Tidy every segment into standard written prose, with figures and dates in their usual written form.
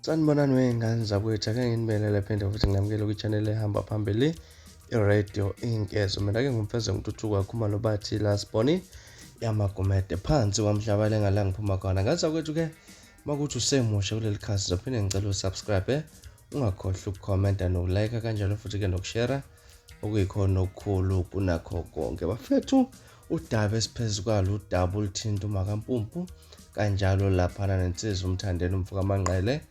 Sanibonani wey'ngane zakwethu, ake nginibelele phinde futhi nginamukele kwi-channel ehamba phambili i-Radio Inkezo. Mina-ke ngumfeza ngintuthuka Khumalo bathi la Siboni yamagumede phansi kwamhlaba lengala ngiphuma khona. Ngazakwethu-ke makuthi usemusha kuleli khasi zophinde ngicela usubscribe, ungakhohlwa ukukhomenta nokulike kanjalo futhi-ke nokushare okuyikhona okukhulu kunakho konke. Bafethu udaba esiphezu kwalo udaba oluthinta uMakampumpu kanjalo laphana nensizwa umthandeni umfuka amanqele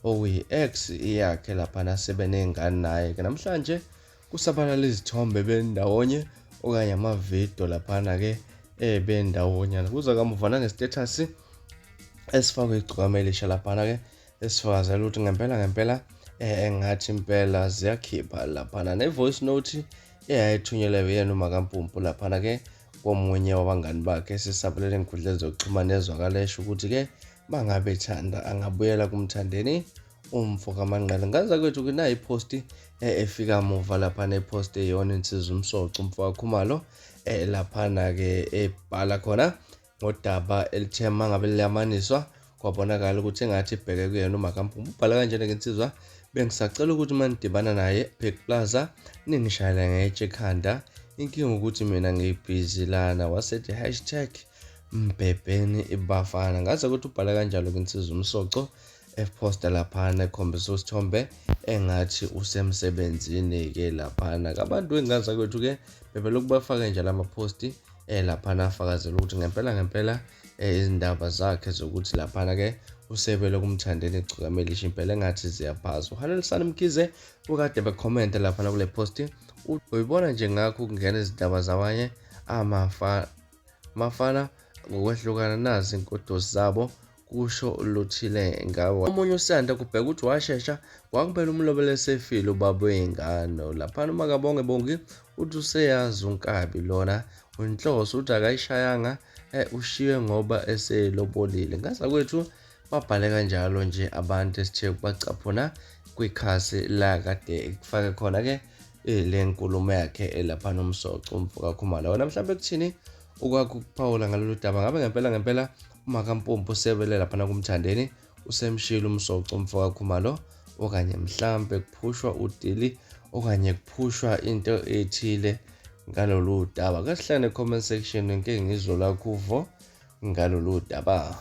okuyi-ex yakhe laphana sebenengane naye. Namhlanje kusabalala izithombe bendawonye okanye amavidiyo laphana-ke bendawonye. Kuza kamuva nangestatus esifakwe igcikamelisha laphana-ke esifakazela ukuthi ngempela engathi impela ziyakhipha laphana ne-voice note eyayithunyelwe yena uMakampumpu laphana-ke komunye wabangani bakhe esisabelele enkundleni zokuxhumana ezwakalesha ukuthi-ke mangabe ethanda angabuyela kumthandeni umfuka amanqele. Ngaza kwethu kunayo iposti efika muva laphana, iposti eyona insizwa umsoco umfuka Khumalo laphana-ke ebhala khona ngodaba elithe mangabe liyamaniswa kwabonakala ukuthi engathi ibheke kuyena uMakampumpu. Ubhala kanjena-ke insizwa, bengisacela ukuthi manidibana naye Pick Plaza ningishayela ngetshe ekhanda, inkinga ukuthi mina ngibhizi lana. Wasethi #mbhebheni ibafana. Ngaze ukuthi ubhala kanjalo-ke insizwa umsoco eposta laphana ekhombisa usithombe engathi usemsebenzini-ke laphana. Abantu engaza kwethu-ke bebelokhu bafake njalo amaposti laphana afakazela ukuthi ngempela izindaba zakhe zokuthi laphana-ke usebele kumthandeni igcikamelisha impela engathi ziyaphaza. uHalelisani Mkhize ukade bekhomenta laphana kule posti, uyibona nje ngakho ukungena izindaba zabanye amafana ngokwehlukana nazi inkodosi zabo kusho luthile ngawo. Omunye usanda kubheka ukuthi washesha kwakubela umlobelo esefile ubaba wey'ngane laphana. uMakabonge Bongi uthi useyazi uNkabi lona unhloso uthi akayishayanga ushiwe ngoba eselobolile. Ngaza kwethu babhale kanjalo nje abantu esithe bacaphuna kwikhasi la kade kufake khona-ke le nkulumo yakhe laphana umsoco umfuka Khumalo. Wena mhlawumbe kuthini ukwakho ukuphawula ngalolu daba? Ngabe ngempela uMakampumpu usebele laphana kumthandeni usemshila umsoco umfuka Khumalo, okanye mhlawumbe kuphushwa udili okanye kuphushwa into ethile ngalolu daba? Kasihlane comment section nke ngizolakho uvo ngalolu daba.